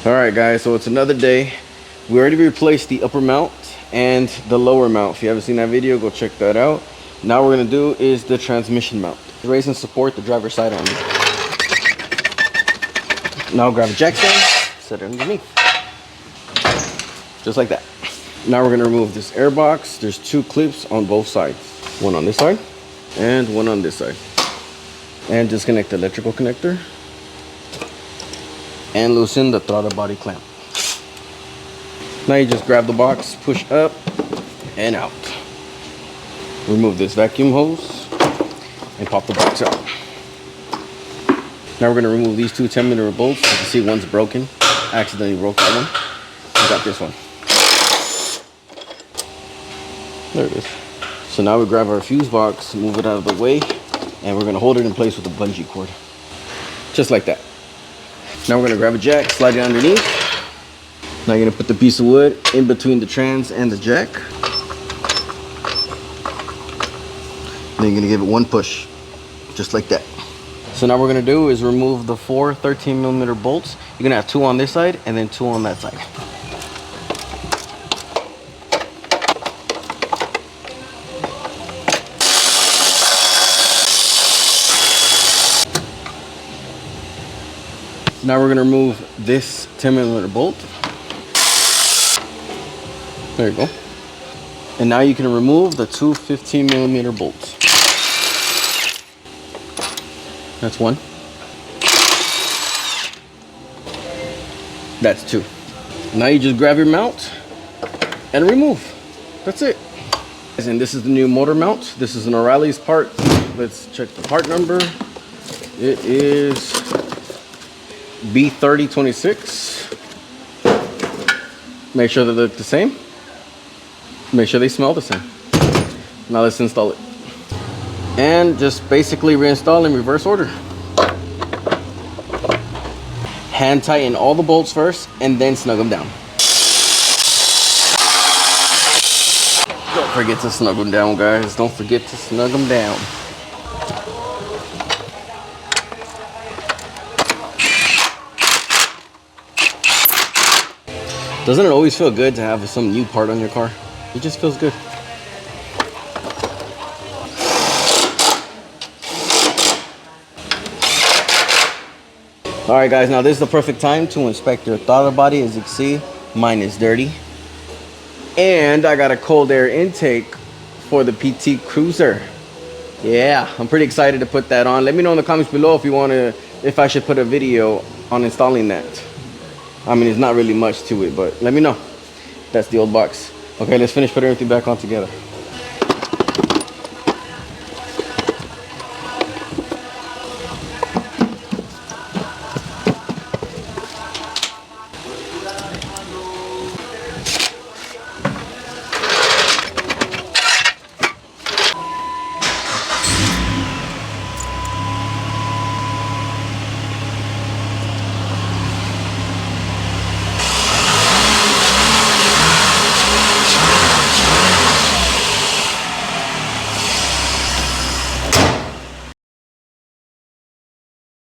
All right, guys, so it's another day. We already replaced the upper mount and the lower mount. If you haven't seen that video, go check that out. Now what we're gonna do is the transmission mount. Raise and support the driver's side only. Now grab a jack stand, set it underneath. Just like that. Now we're gonna remove this air box. There's two clips on both sides. One on this side and one on this side. And disconnect the electrical connector. And loosen the throttle body clamp. Now you just grab the box, push up and out. Remove this vacuum hose and pop the box out. Now we're gonna remove these two 10mm bolts. You can see one's broken. I accidentally broke that one. I got this one. There it is. So now we grab our fuse box, move it out of the way, and we're gonna hold it in place with a bungee cord. Just like that. Now we're gonna grab a jack, slide it underneath. Now you're gonna put the piece of wood in between the trans and the jack. Then you're gonna give it one push, just like that. So now what we're gonna do is remove the four 13mm bolts. You're gonna have two on this side and then two on that side. Now we're gonna remove this 10mm bolt. There you go. And now you can remove the two 15mm bolts. That's one. That's two. Now you just grab your mount and remove. That's it. And this is the new motor mount. This is an O'Reilly's part. Let's check the part number. It is B3026. Make sure they look the same. Make sure they smell the same. Now let's install it. And just basically reinstall in reverse order. Hand tighten all the bolts first and then snug them down. Don't forget to snug them down, guys. Don't forget to snug them down. Doesn't it always feel good to have some new part on your car? It just feels good. All right, guys, now this is the perfect time to inspect your throttle body. As you can see, mine is dirty. And I got a cold air intake for the PT Cruiser. Yeah, I'm pretty excited to put that on. Let me know in the comments below if I should put a video on installing that. I mean, it's not really much to it, but let me know. That's the old box. Okay, let's finish putting everything back on together.